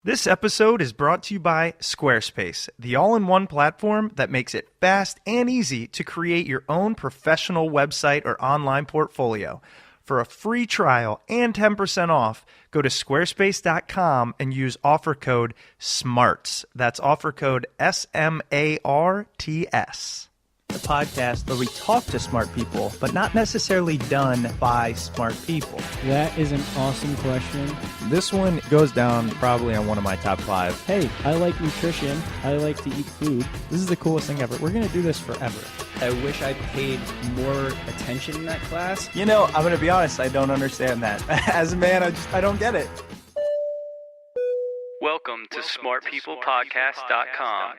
This episode is brought to you by Squarespace, the all-in-one platform that makes it fast and easy to create your own professional website or online portfolio. For a free trial and 10% off, go to squarespace.com and use offer code SMARTS. That's offer code SMARTS. The podcast where we talk to smart people, but not necessarily done by smart people. That is an awesome question. This one goes down probably on one of my top 5. Hey, I like nutrition. I like to eat food. This is the coolest thing ever. We're going to do this forever. I wish I paid more attention in that class. You know, I'm going to be honest, I don't understand that. As a man, I don't get it. Welcome to smartpeoplepodcast.com.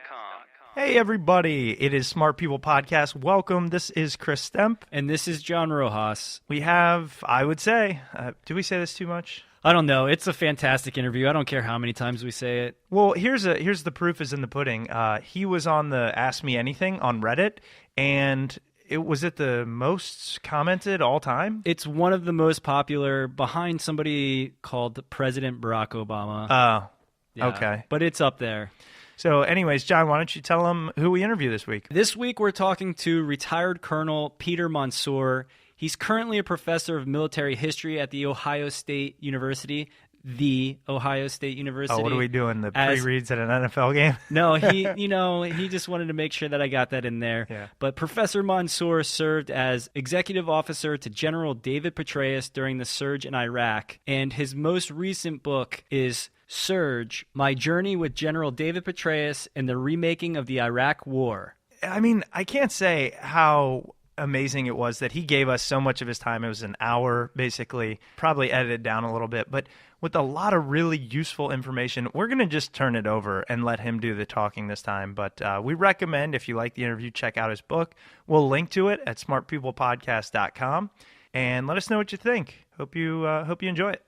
Hey everybody, it is Smart People Podcast. Welcome. This is Chris Stemp. And this is John Rojas. We have, I would say, do we say this too much? I don't know. It's a fantastic interview. I don't care how many times we say it. Well, here's the proof is in the pudding. He was on the Ask Me Anything on Reddit, and was it the most commented all time? It's one of the most popular, behind somebody called President Barack Obama. Oh, yeah, okay. But it's up there. So anyways, John, why don't you tell them who we interview this week? This week we're talking to retired Colonel Peter Mansoor. He's currently a professor of military history at the Ohio State University. Oh, what are we doing? The pre-reads at an NFL game? No, he just wanted to make sure that I got that in there. Yeah. But Professor Mansoor served as executive officer to General David Petraeus during the surge in Iraq, and his most recent book is Surge: My Journey with General David Petraeus and the Remaking of the Iraq War. I mean, I can't say how amazing it was that he gave us so much of his time. It was an hour, basically, probably edited down a little bit, but with a lot of really useful information. We're going to just turn it over and let him do the talking this time. But we recommend, if you like the interview, check out his book. We'll link to it at smartpeoplepodcast.com, and let us know what you think. Hope you enjoy it.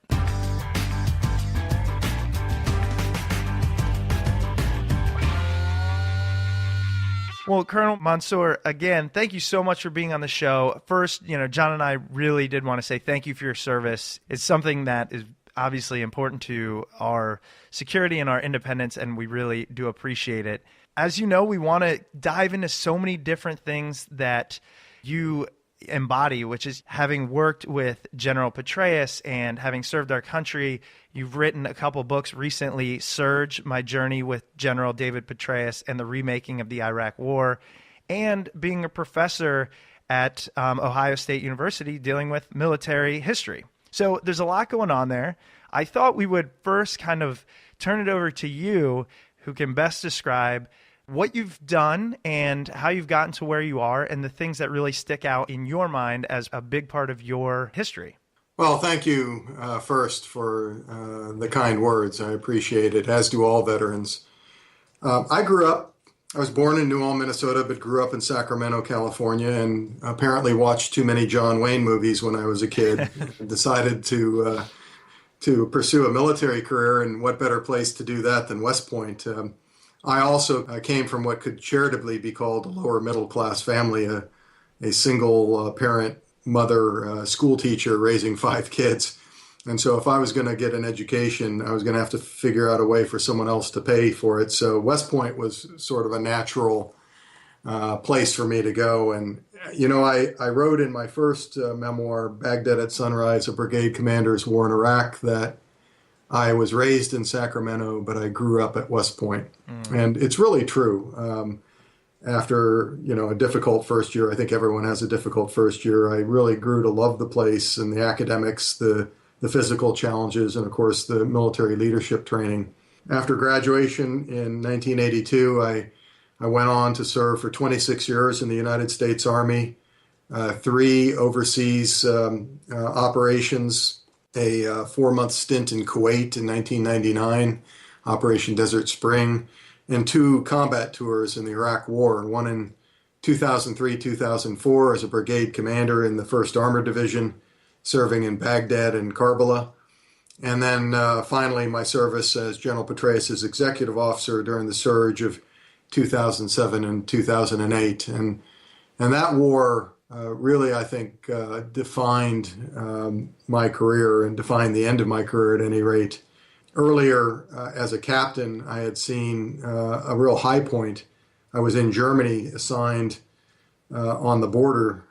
Well, Colonel Mansoor, again, thank you so much for being on the show. First, John and I really did want to say thank you for your service. It's something that is obviously important to our security and our independence, and we really do appreciate it. As you know, we want to dive into so many different things that you embody, which is having worked with General Petraeus and having served our country. You've written a couple books recently, Surge: My Journey with General David Petraeus and the Remaking of the Iraq War, and being a professor at Ohio State University dealing with military history. So there's a lot going on there. I thought we would first kind of turn it over to you, who can best describe what you've done and how you've gotten to where you are and the things that really stick out in your mind as a big part of your history. Well, thank you first for the kind words. I appreciate it, as do all veterans. I was born in New Ulm, Minnesota, but grew up in Sacramento, California, and apparently watched too many John Wayne movies when I was a kid. Decided to pursue a military career, and what better place to do that than West Point. I also came from what could charitably be called a lower middle class family, a single parent mother, school teacher raising 5 kids. And so if I was going to get an education, I was going to have to figure out a way for someone else to pay for it. So West Point was sort of a natural place for me to go. And, I wrote in my first memoir, Baghdad at Sunrise, A Brigade Commander's War in Iraq, that I was raised in Sacramento, but I grew up at West Point. And it's really true. After, a difficult first year, I think everyone has a difficult first year, I really grew to love the place and the academics, the physical challenges, and of course the military leadership training. After graduation in 1982, I went on to serve for 26 years in the United States Army, 3 overseas operations, a 4-month stint in Kuwait in 1999, Operation Desert Spring, and 2 combat tours in the Iraq War, one in 2003-2004 as a brigade commander in the 1st Armored Division, serving in Baghdad and Karbala. And then finally my service as General Petraeus' executive officer during the surge of 2007 and 2008. And that war really, I think, defined my career and defined the end of my career at any rate. Earlier, as a captain, I had seen a real high point. I was in Germany, assigned on the border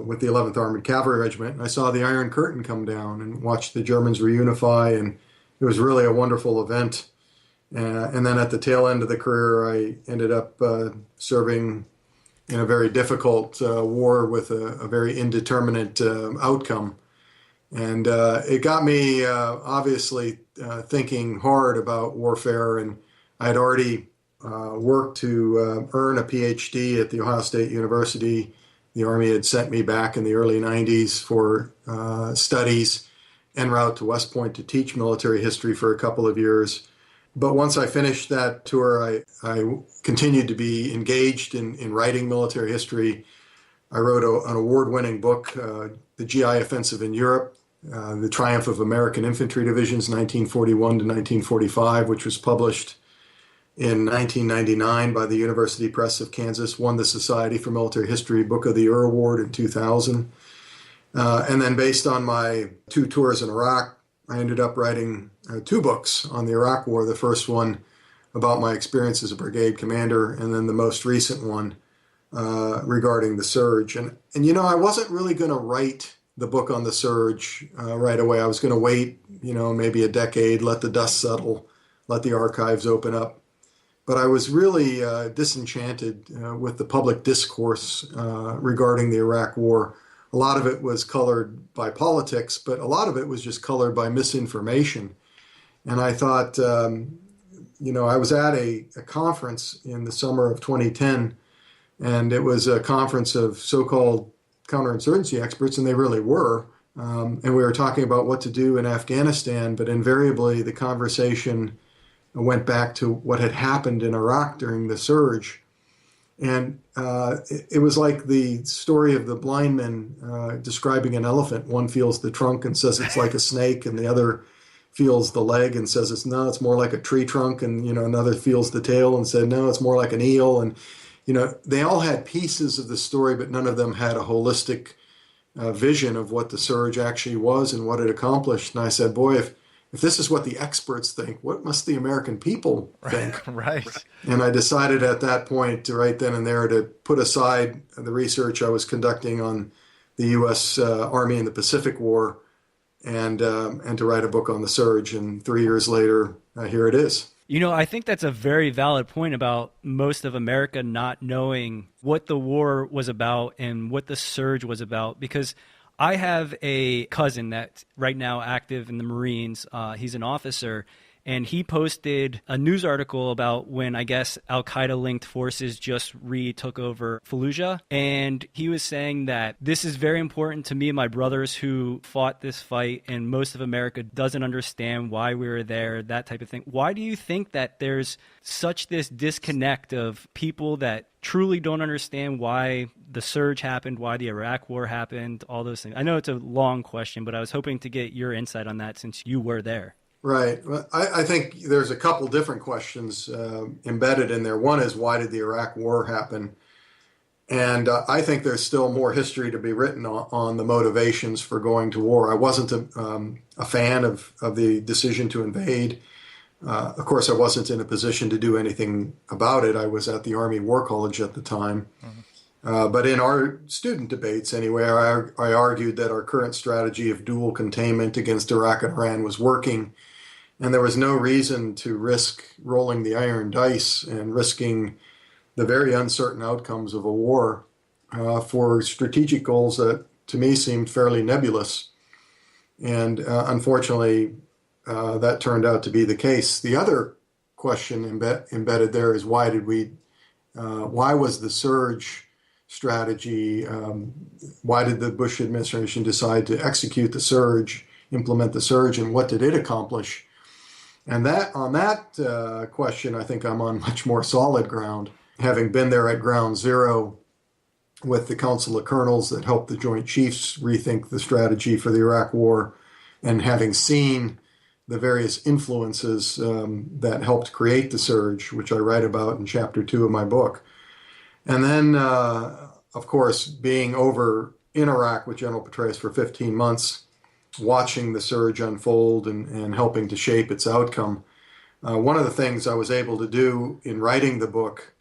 with the 11th Armored Cavalry Regiment, and I saw the Iron Curtain come down and watched the Germans reunify, and it was really a wonderful event. And then at the tail end of the career, I ended up serving in a very difficult war with a very indeterminate outcome. And it got me obviously thinking hard about warfare, and I had already worked to earn a PhD at The Ohio State University. The Army had sent me back in the early 90s for studies en route to West Point to teach military history for a couple of years. But once I finished that tour, I continued to be engaged in writing military history. I wrote an award-winning book, The GI Offensive in Europe, The Triumph of American Infantry Divisions, 1941 to 1945, which was published in 1999 by the University Press of Kansas, won the Society for Military History Book of the Year Award in 2000. And then based on my 2 tours in Iraq, I ended up writing 2 books on the Iraq War. The first one about my experience as a brigade commander, and then the most recent one regarding the surge. And I wasn't really going to write the book on the surge right away. I was going to wait, maybe a decade, let the dust settle, let the archives open up. But I was really disenchanted with the public discourse regarding the Iraq War. A lot of it was colored by politics, but a lot of it was just colored by misinformation. And I thought, I was at a conference in the summer of 2010, and it was a conference of so-called counterinsurgency experts, and they really were. And we were talking about what to do in Afghanistan, but invariably the conversation went back to what had happened in Iraq during the surge. And it was like the story of the blind man describing an elephant. One feels the trunk and says it's like a snake, and the other feels the leg and says it's more like a tree trunk, and another feels the tail and said no, it's more like an eel. And they all had pieces of the story, but none of them had a holistic vision of what the surge actually was and what it accomplished. And I said, boy, if this is what the experts think, what must the American people think? Right. And I decided at that point, right then and there, to put aside the research I was conducting on the U.S. Army in the Pacific War and to write a book on the surge. And 3 years later, here it is. I think that's a very valid point about most of America not knowing what the war was about and what the surge was about, because I have a cousin that's right now active in the Marines. He's an officer, and he posted a news article about when, I guess, al-Qaeda-linked forces just retook over Fallujah. And he was saying that this is very important to me and my brothers who fought this fight, and most of America doesn't understand why we were there, that type of thing. Why do you think that there's such this disconnect of people that truly don't understand why the surge happened, why the Iraq War happened, all those things? I know it's a long question, but I was hoping to get your insight on that since you were there. Right. Well, I think there's a couple different questions embedded in there. One is, why did the Iraq War happen? And I think there's still more history to be written on the motivations for going to war. I wasn't a fan of the decision to invade. Of course, I wasn't in a position to do anything about it. I was at the Army War College at the time. Mm-hmm. But in our student debates, anyway, I argued that our current strategy of dual containment against Iraq and Iran was working, and there was no reason to risk rolling the iron dice and risking the very uncertain outcomes of a war for strategic goals that, to me, seemed fairly nebulous. And unfortunately, that turned out to be the case. The other question embedded there is, why was the surge strategy, why did the Bush administration decide to execute the surge, implement the surge, and what did it accomplish? And on that question, I think I'm on much more solid ground, having been there at ground zero with the Council of Colonels that helped the Joint Chiefs rethink the strategy for the Iraq War, and having seen the various influences that helped create the surge, which I write about in Chapter 2 of my book. And then, of course, being over in Iraq with General Petraeus for 15 months, watching the surge unfold and helping to shape its outcome. One of the things I was able to do in writing the book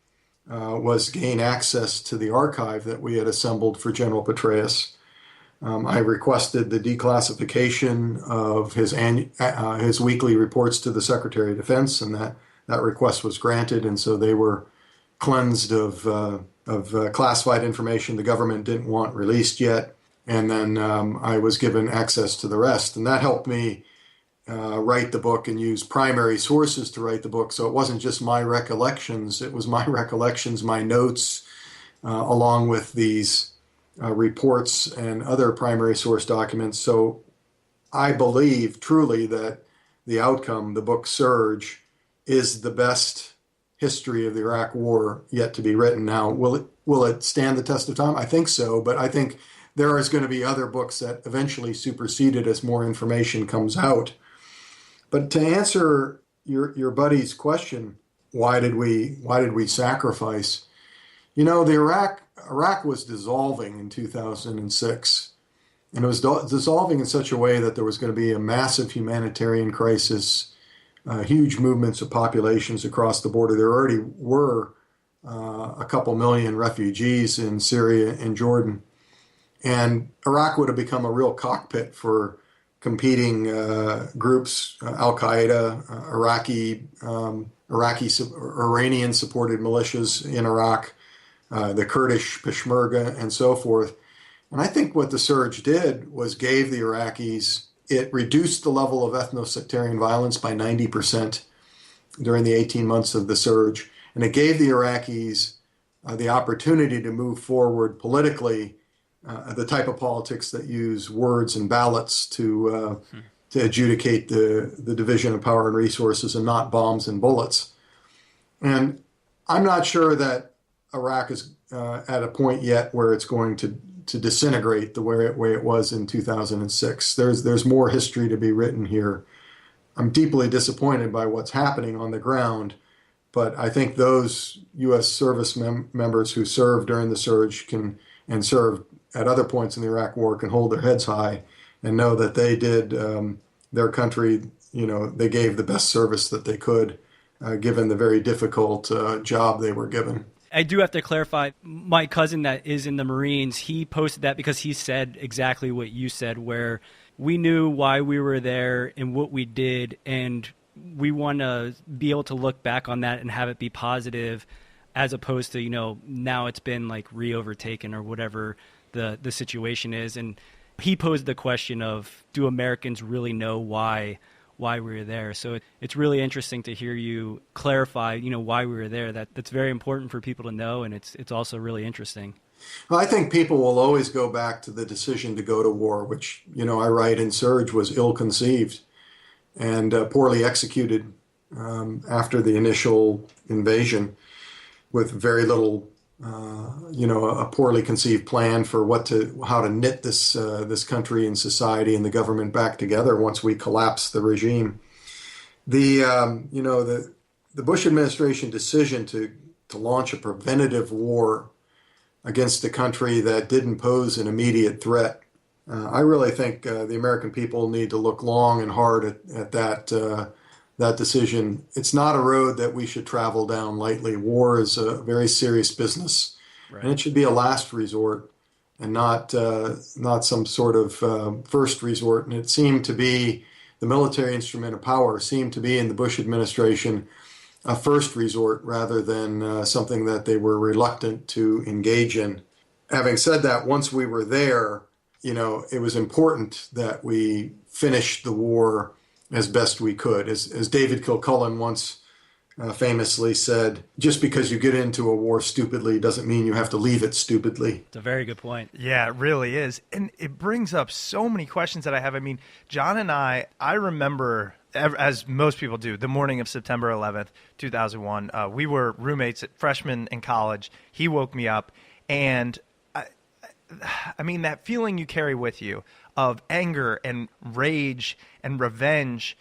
was gain access to the archive that we had assembled for General Petraeus. I requested the declassification of his weekly reports to the Secretary of Defense, and that request was granted, and so they were cleansed of classified information the government didn't want released yet. And then I was given access to the rest, and that helped me write the book and use primary sources to write the book. So it wasn't just my recollections; it was my recollections, my notes, along with these reports and other primary source documents. So I believe truly that the outcome, the book Surge, is the best history of the Iraq War yet to be written. Now, will it stand the test of time? I think so, but I think there is going to be other books that eventually supersede it as more information comes out. But to answer your buddy's question, why did we sacrifice? You know, the Iraq was dissolving in 2006, and it was dissolving in such a way that there was going to be a massive humanitarian crisis, huge movements of populations across the border. There already were a couple million refugees in Syria and Jordan, and Iraq would have become a real cockpit for competing groups, Al-Qaeda, Iranian-supported militias in Iraq, the Kurdish Peshmerga, and so forth. And I think what the surge did was gave the Iraqis, it reduced the level of ethno-sectarian violence by 90% during the 18 months of the surge. And it gave the Iraqis the opportunity to move forward politically, the type of politics that use words and ballots to adjudicate the division of power and resources and not bombs and bullets. And I'm not sure that Iraq is at a point yet where it's going to disintegrate the way it was in 2006. There's more history to be written here. I'm deeply disappointed by what's happening on the ground, but I think those U.S. service members who served during the surge and served at other points in the Iraq War can hold their heads high and know that they did their country, they gave the best service that they could, given the very difficult job they were given. I do have to clarify, my cousin that is in the Marines, he posted that because he said exactly what you said, where we knew why we were there and what we did, and we want to be able to look back on that and have it be positive, as opposed to, now it's been like re-overtaken or whatever the situation is. And he posed the question of, do Americans really know why we were there? So it's really interesting to hear you clarify, why we were there. That's very important for people to know, and it's also really interesting. Well, I think people will always go back to the decision to go to war, which, I write in Surge was ill-conceived and poorly executed after the initial invasion, with very little a poorly conceived plan for how to knit this country and society and the government back together once we collapse the regime. The Bush administration decision to launch a preventative war against a country that didn't pose an immediate threat. I really think the American people need to look long and hard at that decision. It's not a road that we should travel down lightly. War is a very serious business, right, and it should be a last resort and not some sort of first resort. And it seemed to be, the military instrument of power seemed to be in the Bush administration a first resort rather than something that they were reluctant to engage in. Having said that, once we were there, it was important that we finished the war as best we could. As David Kilcullen once famously said, just because you get into a war stupidly doesn't mean you have to leave it stupidly. It's a very good point. Yeah, it really is. And it brings up so many questions that I have. I mean, John and I remember, as most people do, the morning of September 11th, 2001. We were roommates, freshmen in college. He woke me up, and I mean, that feeling you carry with you of anger and rage and revenge,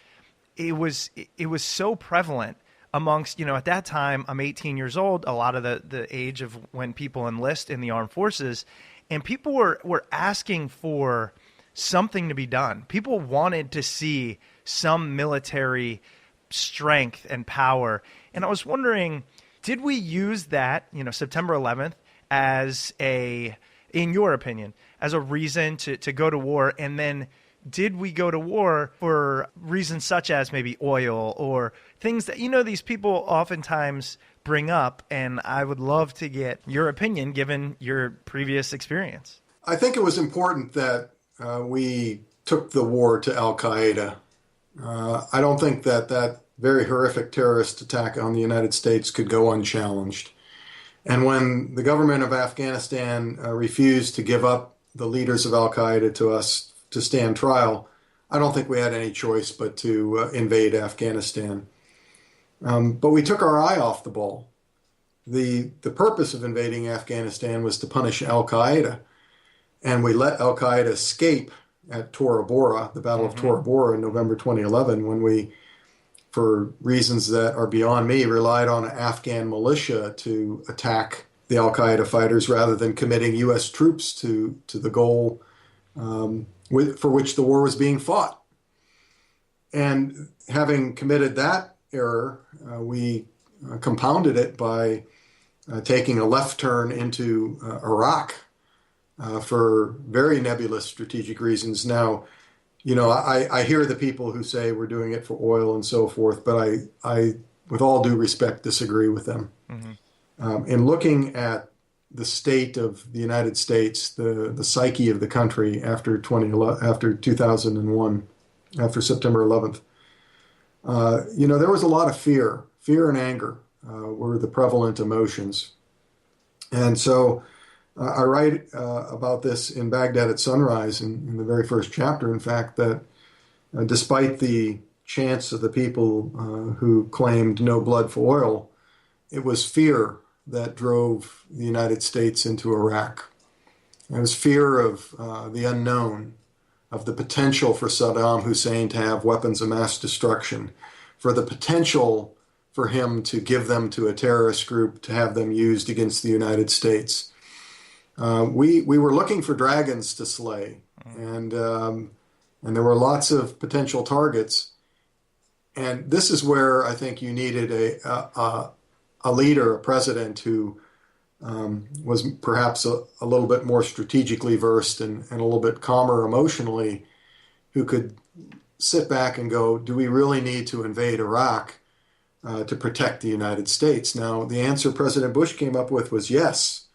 it was so prevalent amongst, at that time, I'm 18 years old, a lot of the age of when people enlist in the armed forces, and people were asking for something to be done. People wanted to see some military strength and power. And I was wondering, did we use that, September 11th as in your opinion, as a reason to go to war? And then did we go to war for reasons such as maybe oil or things that, these people oftentimes bring up? And I would love to get your opinion given your previous experience. I think it was important that we took the war to Al-Qaeda. I don't think that very horrific terrorist attack on the United States could go unchallenged. And when the government of Afghanistan refused to give up the leaders of Al-Qaeda to us to stand trial, I don't think we had any choice but to invade Afghanistan. But we took our eye off the ball. The purpose of invading Afghanistan was to punish Al-Qaeda. And we let Al-Qaeda escape at Tora Bora, the Battle of Tora Bora in November 2011, when we, for reasons that are beyond me, relied on Afghan militia to attack the Al-Qaeda fighters rather than committing U.S. troops to the goal for which the war was being fought. And having committed that error, we compounded it by taking a left turn into Iraq for very nebulous strategic reasons. Now, I hear the people who say we're doing it for oil and so forth, but I with all due respect, disagree with them. In looking at the state of the United States, the psyche of the country after 2001, after September 11th, there was a lot of fear. Fear and anger were the prevalent emotions. And so I write about this in Baghdad at Sunrise in the very first chapter, in fact, that despite the chants of the people who claimed no blood for oil, it was fear that drove the United States into Iraq. It was fear of the unknown, of the potential for Saddam Hussein to have weapons of mass destruction, for the potential for him to give them to a terrorist group to have them used against the United States. We were looking for dragons to slay, and there were lots of potential targets. And this is where I think you needed a leader, a president who was perhaps a little bit more strategically versed and a little bit calmer emotionally, who could sit back and go, do we really need to invade Iraq to protect the United States? Now, the answer President Bush came up with was yes.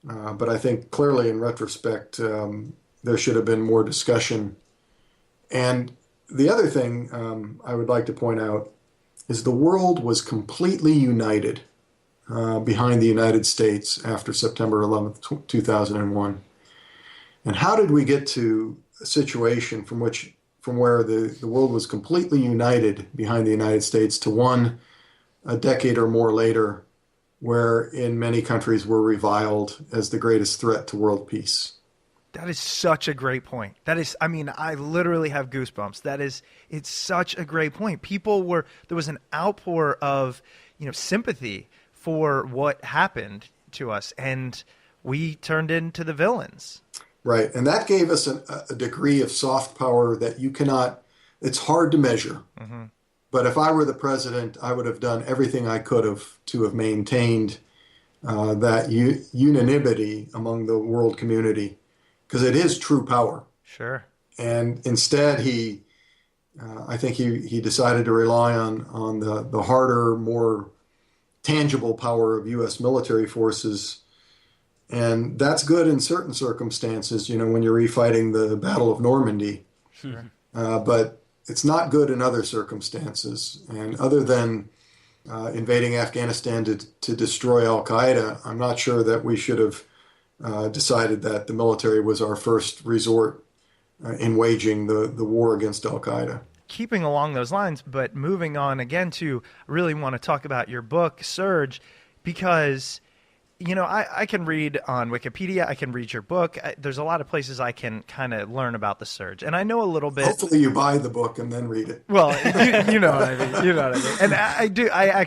But I think clearly in retrospect, there should have been more discussion. And the other thing I would like to point out is the world was completely united behind the United States after September 11th, 2001. And how did we get to a situation from where the world was completely united behind the United States to one a decade or more later, where in many countries we're reviled as the greatest threat to world peace? That is such a great point. I literally have goosebumps. It's such a great point. There was an outpour of, sympathy for what happened to us, and we turned into the villains. Right. And that gave us a degree of soft power that it's hard to measure. Mm-hmm. But if I were the president, I would have done everything I could have to have maintained that unanimity among the world community, because it is true power. Sure. And instead, I think he decided to rely on the harder, more tangible power of U.S. military forces. And that's good in certain circumstances, when you're refighting the Battle of Normandy. Sure. But it's not good in other circumstances. And other than invading Afghanistan to destroy Al-Qaeda, I'm not sure that we should have decided that the military was our first resort in waging the war against Al-Qaeda. Keeping along those lines, but moving on again to really want to talk about your book, Surge, because I can read on Wikipedia, I can read your book. There's a lot of places I can kind of learn about the Surge. And I know a little bit. Hopefully you buy the book and then read it. Well, you know what I mean. You know what I mean. And I do. I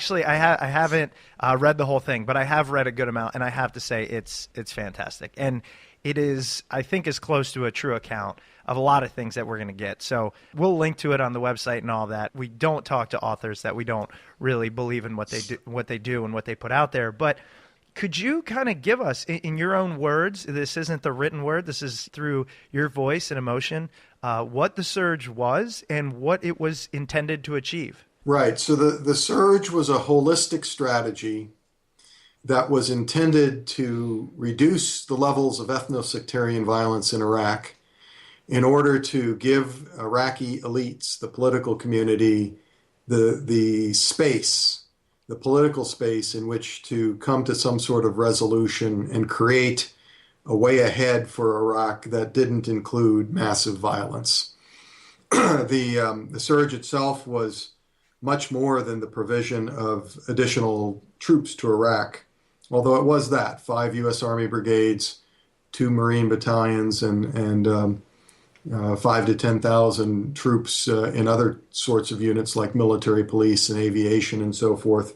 haven't read the whole thing, but I have read a good amount, and I have to say it's fantastic. And it is, I think, as close to a true account of a lot of things that we're going to get. So we'll link to it on the website and all that. We don't talk to authors that we don't really believe in what they do and what they put out there. But could you kind of give us, in your own words, this isn't the written word, this is through your voice and emotion, what the surge was and what it was intended to achieve? Right. So the surge was a holistic strategy that was intended to reduce the levels of ethno-sectarian violence in Iraq in order to give Iraqi elites, the political community, the space, the political space in which to come to some sort of resolution and create a way ahead for Iraq that didn't include massive violence. The surge itself was much more than the provision of additional troops to Iraq, although it was that 5 U.S. Army brigades, 2 Marine battalions, and 5 to 10,000 troops in other sorts of units like military police and aviation and so forth.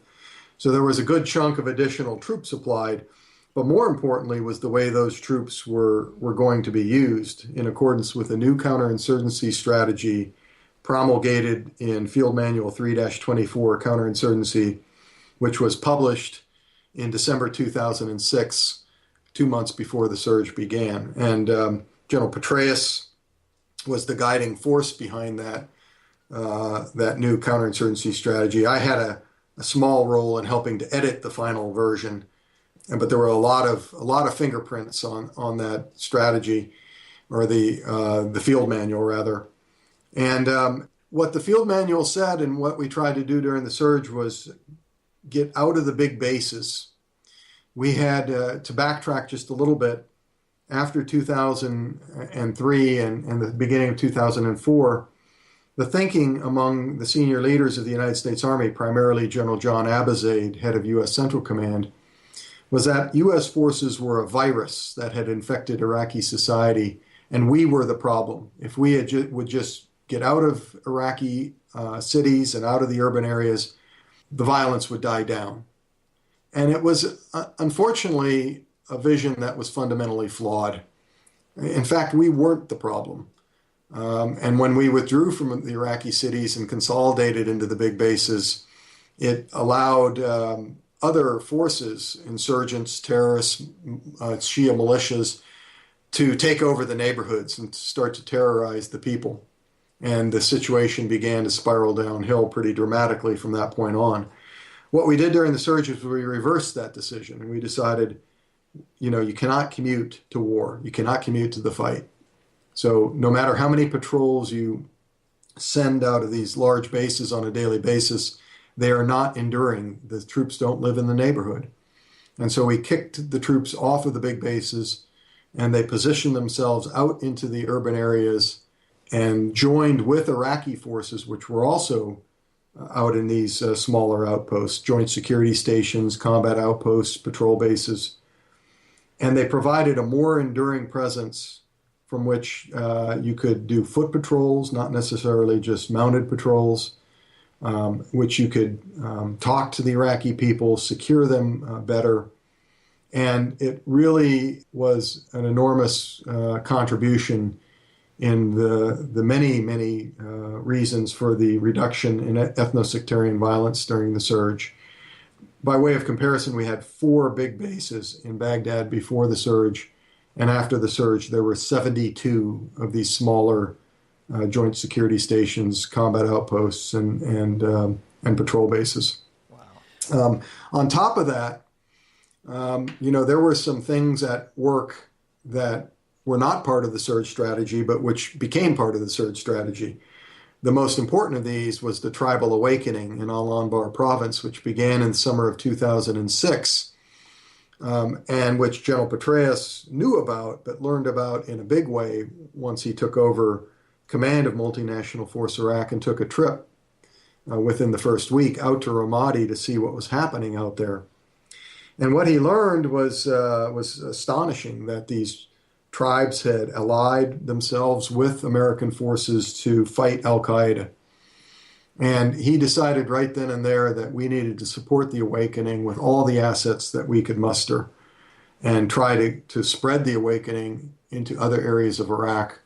So there was a good chunk of additional troops supplied, but more importantly was the way those troops were going to be used in accordance with a new counterinsurgency strategy promulgated in Field Manual 3-24 Counterinsurgency, which was published in December 2006, 2 months before the surge began. And General Petraeus was the guiding force behind that new counterinsurgency strategy. I had a small role in helping to edit the final version, but there were a lot of fingerprints on that strategy, or the field manual rather. And what the field manual said and what we tried to do during the surge was get out of the big bases. We had to backtrack just a little bit. After 2003 and the beginning of 2004, the thinking among the senior leaders of the United States Army, primarily General John Abizaid, head of U.S. Central Command, was that U.S. forces were a virus that had infected Iraqi society, and we were the problem. If we would just get out of Iraqi cities and out of the urban areas, the violence would die down. And it was, unfortunately, a vision that was fundamentally flawed. In fact, we weren't the problem. And when we withdrew from the Iraqi cities and consolidated into the big bases, it allowed other forces, insurgents, terrorists, Shia militias, to take over the neighborhoods and start to terrorize the people. And the situation began to spiral downhill pretty dramatically from that point on. What we did during the surge was we reversed that decision, and we decided, you cannot commute to war. You cannot commute to the fight. So no matter how many patrols you send out of these large bases on a daily basis, they are not enduring. The troops don't live in the neighborhood. And so we kicked the troops off of the big bases, and they positioned themselves out into the urban areas and joined with Iraqi forces, which were also out in these smaller outposts, joint security stations, combat outposts, patrol bases. And they provided a more enduring presence from which you could do foot patrols, not necessarily just mounted patrols, which you could talk to the Iraqi people, secure them better. And it really was an enormous contribution in the many, many reasons for the reduction in ethno-sectarian violence during the surge. By way of comparison, we had 4 big bases in Baghdad before the surge, and after the surge, there were 72 of these smaller joint security stations, combat outposts, and patrol bases. Wow. On top of that, there were some things at work that were not part of the surge strategy, but which became part of the surge strategy. The most important of these was the tribal awakening in Al-Anbar province, which began in the summer of 2006, and which General Patraeus knew about, but learned about in a big way once he took over command of multinational force Iraq and took a trip within the first week out to Ramadi to see what was happening out there. And what he learned was astonishing, that these tribes had allied themselves with American forces to fight al-Qaeda. And he decided right then and there that we needed to support the awakening with all the assets that we could muster. and try to spread the awakening into other areas of Iraq.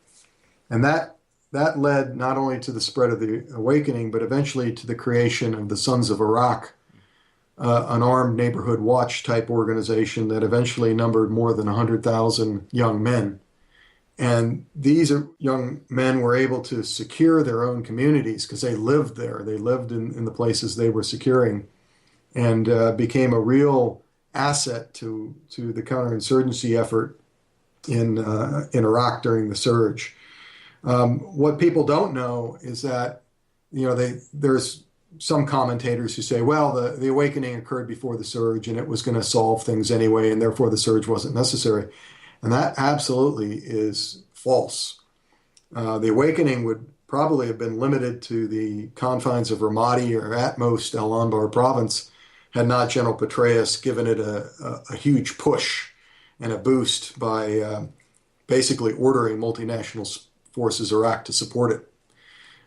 And that led not only to the spread of the awakening, but eventually to the creation of the Sons of Iraq, an armed neighborhood watch type organization that eventually numbered more than 100,000 young men. And these young men were able to secure their own communities because they lived there. They lived in the places they were securing, and became a real asset to the counterinsurgency effort in Iraq during the surge. What people don't know is that, there's some commentators who say, well, the awakening occurred before the surge and it was going to solve things anyway, and therefore the surge wasn't necessary. And that absolutely is false. The awakening would probably have been limited to the confines of Ramadi or at most Al Anbar province had not General Petraeus given it a huge push and a boost by basically ordering multinational forces Iraq to support it.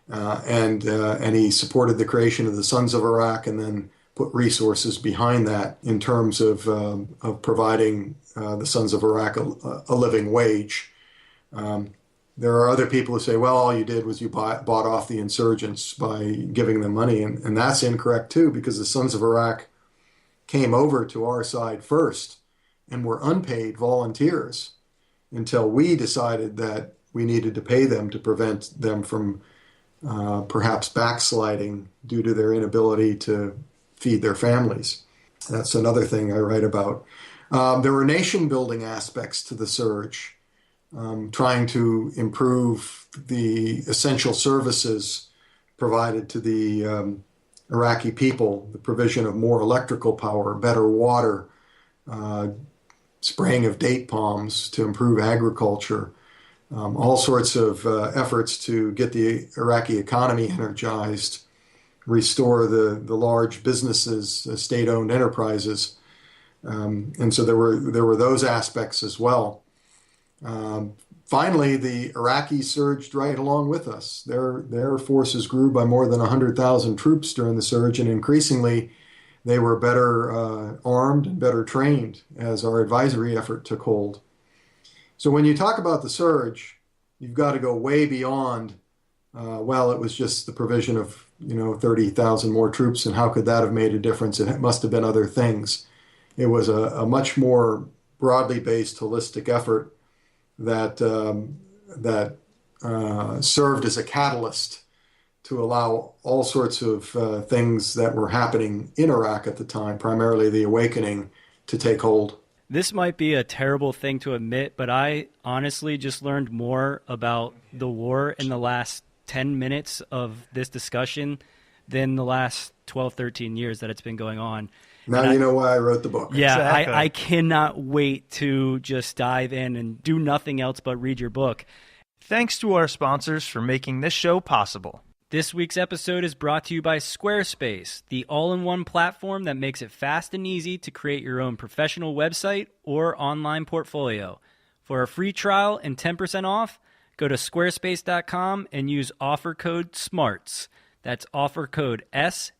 And he supported the creation of the Sons of Iraq and then put resources behind that in terms of providing the Sons of Iraq a living wage. There are other people who say, well, all you did was you bought off the insurgents by giving them money. And that's incorrect, too, because the Sons of Iraq came over to our side first and were unpaid volunteers until we decided that we needed to pay them to prevent them from perhaps backsliding due to their inability to feed their families. That's another thing I write about. There were nation-building aspects to the surge, trying to improve the essential services provided to the Iraqi people, the provision of more electrical power, better water, spraying of date palms to improve agriculture, all sorts of efforts to get the Iraqi economy energized, restore the large businesses, state-owned enterprises. And so there were those aspects as well. Finally, the Iraqis surged right along with us. Their forces grew by more than 100,000 troops during the surge, and increasingly they were better armed and better trained as our advisory effort took hold. So when you talk about the surge, you've got to go way beyond, it was just the provision of 30,000 more troops, and how could that have made a difference? It must have been other things. It was a much more broadly based, holistic effort that served as a catalyst to allow all sorts of things that were happening in Iraq at the time, primarily the awakening, to take hold. This might be a terrible thing to admit, but I honestly just learned more about the war in the last 10 minutes of this discussion than the last 12, 13 years that it's been going on. Now you know why I wrote the book. Yeah, exactly. I cannot wait to just dive in and do nothing else but read your book. Thanks to our sponsors for making this show possible. This week's episode is brought to you by Squarespace, the all-in-one platform that makes it fast and easy to create your own professional website or online portfolio. For a free trial and 10% off, go to squarespace.com and use offer code SMARTS. That's offer code SMARTS.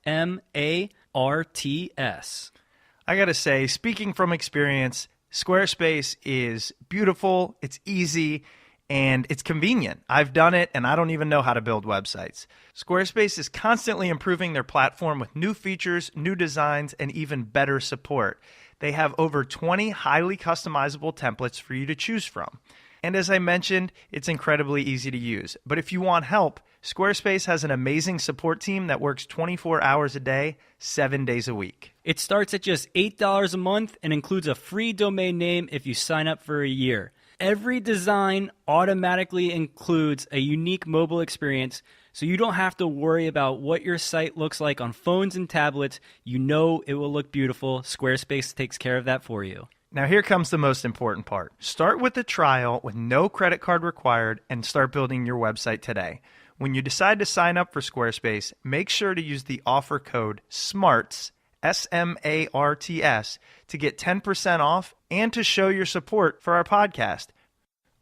I got to say, speaking from experience, Squarespace is beautiful, it's easy, and it's convenient. I've done it, and I don't even know how to build websites. Squarespace is constantly improving their platform with new features, new designs, and even better support. They have over 20 highly customizable templates for you to choose from. And as I mentioned, it's incredibly easy to use. But if you want help, Squarespace has an amazing support team that works 24 hours a day, 7 days a week. It starts at just $8 a month and includes a free domain name if you sign up for a year. Every design automatically includes a unique mobile experience, so you don't have to worry about what your site looks like on phones and tablets. You know it will look beautiful. Squarespace takes care of that for you. Now here comes the most important part. Start with a trial with no credit card required and start building your website today. When you decide to sign up for Squarespace, make sure to use the offer code SMARTS, SMARTS, to get 10% off and to show your support for our podcast.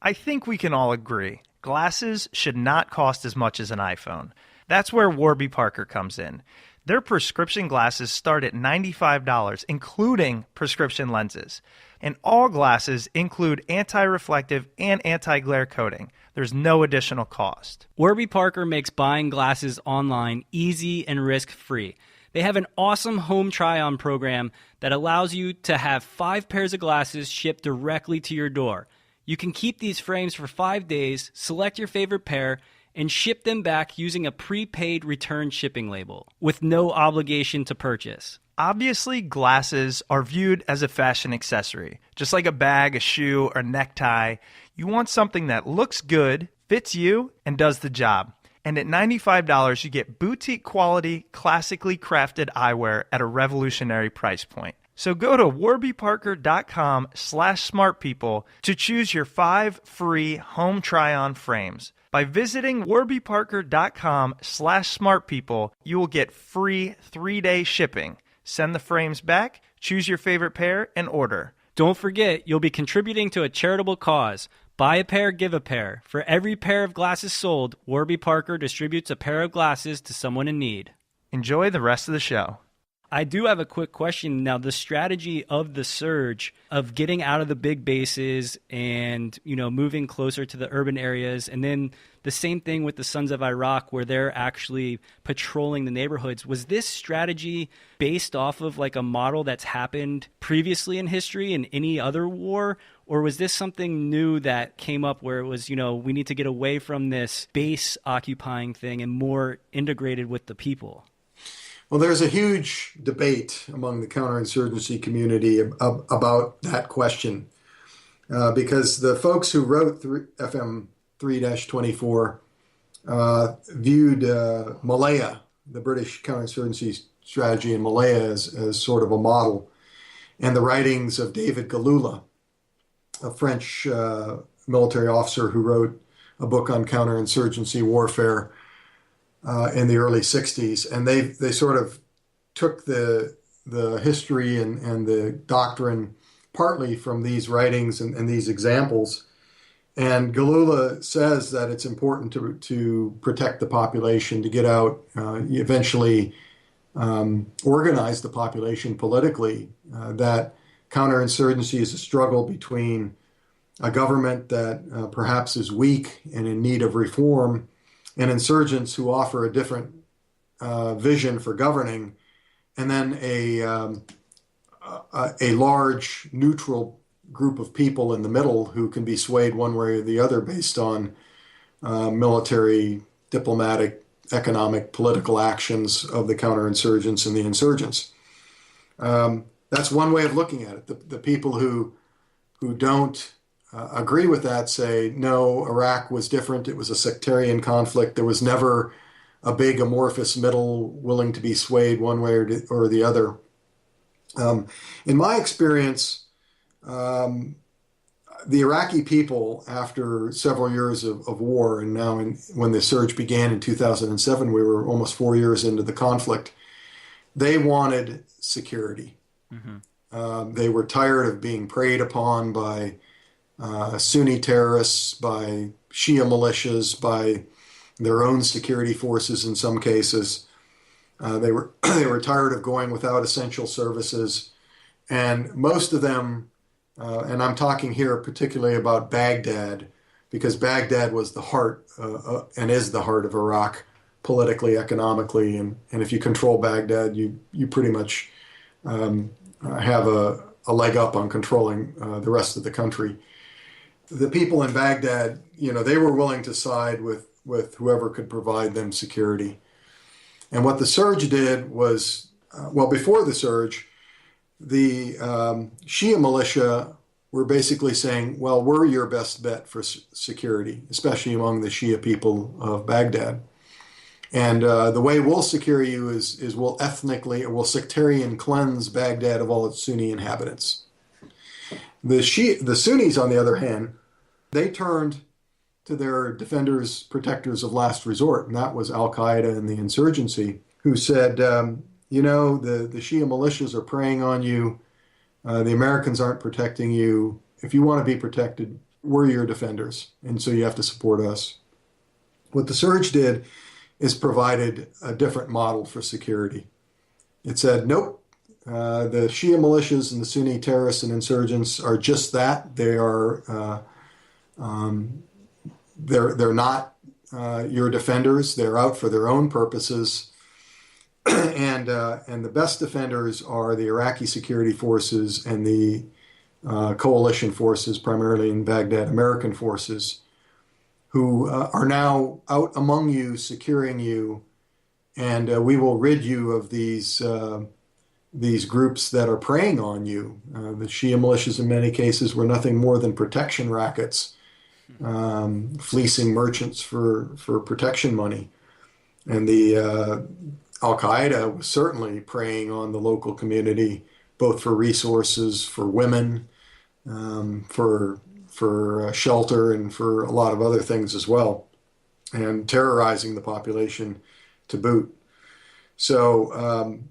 I think we can all agree, glasses should not cost as much as an iPhone. That's where Warby Parker comes in. Their prescription glasses start at $95, including prescription lenses. And all glasses include anti-reflective and anti-glare coating. There's no additional cost. Warby Parker makes buying glasses online easy and risk-free. They have an awesome home try-on program that allows you to have 5 pairs of glasses shipped directly to your door. You can keep these frames for 5 days, select your favorite pair, and ship them back using a prepaid return shipping label with no obligation to purchase. Obviously, glasses are viewed as a fashion accessory. Just like a bag, a shoe, or necktie, you want something that looks good, fits you, and does the job. And at $95, you get boutique quality, classically crafted eyewear at a revolutionary price point. So go to warbyparker.com/smartpeople to choose your 5 free home try-on frames. By visiting warbyparker.com/smartpeople, you will get free 3-day shipping. Send the frames back, choose your favorite pair, and order. Don't forget, you'll be contributing to a charitable cause. Buy a pair, give a pair. For every pair of glasses sold, Warby Parker distributes a pair of glasses to someone in need. Enjoy the rest of the show. I do have a quick question. Now, the strategy of the surge of getting out of the big bases and, moving closer to the urban areas, and then the same thing with the Sons of Iraq where they're actually patrolling the neighborhoods. Was this strategy based off of like a model that's happened previously in history in any other war? Or was this something new that came up where it was, we need to get away from this base occupying thing and more integrated with the people? Well, there's a huge debate among the counterinsurgency community about that question because the folks who wrote FM 3-24 viewed Malaya, the British counterinsurgency strategy in Malaya, as sort of a model, and the writings of David Galula, a French military officer who wrote a book on counterinsurgency warfare in the early 60s. And they sort of took the history and the doctrine partly from these writings and these examples. And Galula says that it's important to protect the population, to get out, eventually organize the population politically, that counterinsurgency is a struggle between a government that perhaps is weak and in need of reform and insurgents who offer a different vision for governing, and then a large neutral group of people in the middle who can be swayed one way or the other based on military, diplomatic, economic, political actions of the counterinsurgents and the insurgents. That's one way of looking at it. The people who don't agree with that say, no, Iraq was different. It was a sectarian conflict. There was never a big amorphous middle willing to be swayed one way or the other. In my experience, the Iraqi people, after several years of war, and now when the surge began in 2007, we were almost 4 years into the conflict, they wanted security. Mm-hmm. They were tired of being preyed upon by Sunni terrorists, by Shia militias, by their own security forces in some cases. They were tired of going without essential services. And most of them, and I'm talking here particularly about Baghdad, because Baghdad was the heart and is the heart of Iraq politically, economically. And if you control Baghdad, you pretty much have a leg up on controlling the rest of the country. The people in Baghdad, they were willing to side with whoever could provide them security. And what the surge did was, before the surge, the Shia militia were basically saying, well, we're your best bet for security, especially among the Shia people of Baghdad. And the way we'll secure you is we'll sectarian cleanse Baghdad of all its Sunni inhabitants. The Sunnis, on the other hand, they turned to their defenders, protectors of last resort, and that was Al-Qaeda and the insurgency, who said, the Shia militias are preying on you. The Americans aren't protecting you. If you want to be protected, we're your defenders, and so you have to support us. What the surge did is provided a different model for security. It said, nope, the Shia militias and the Sunni terrorists and insurgents are just that. They are they're not your defenders. They're out for their own purposes, and the best defenders are the Iraqi security forces and the coalition forces, primarily in Baghdad, American forces, who are now out among you, securing you, and we will rid you of these groups that are preying on you. The Shia militias, in many cases, were nothing more than protection rackets, fleecing merchants for protection money. And the Al Qaeda was certainly preying on the local community, both for resources, for women, for shelter, and for a lot of other things as well, and terrorizing the population to boot. So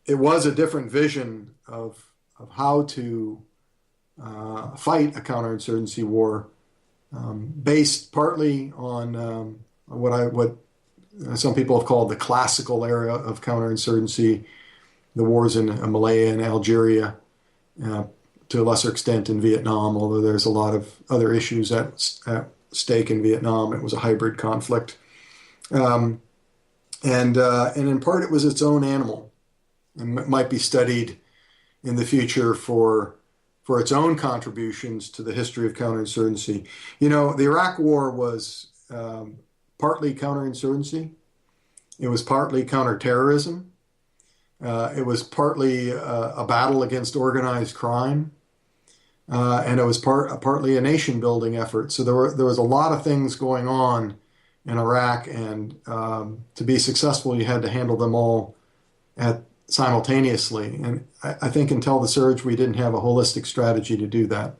it was a different vision of how to fight a counterinsurgency war, based partly on what some people have called the classical era of counterinsurgency, the wars in Malaya and Algeria, to a lesser extent in Vietnam, although there's a lot of other issues at stake in Vietnam. It was a hybrid conflict. And in part, it was its own animal, and might be studied in the future for its own contributions to the history of counterinsurgency. You know, the Iraq War was partly counterinsurgency. It was partly counterterrorism. It was partly a battle against organized crime. And it was partly a nation-building effort. So there was a lot of things going on in Iraq, and to be successful, you had to handle them all simultaneously. And I think until the surge, we didn't have a holistic strategy to do that.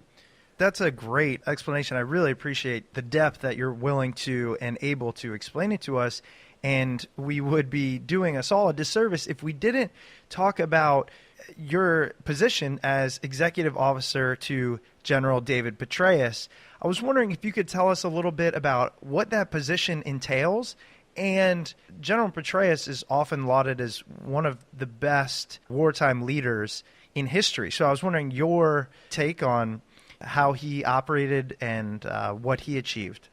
That's a great explanation. I really appreciate the depth that you're willing to and able to explain it to us. And we would be doing us all a disservice if we didn't talk about your position as executive officer to General David Petraeus. I was wondering if you could tell us a little bit about what that position entails. And General Petraeus is often lauded as one of the best wartime leaders in history. So I was wondering your take on how he operated and what he achieved.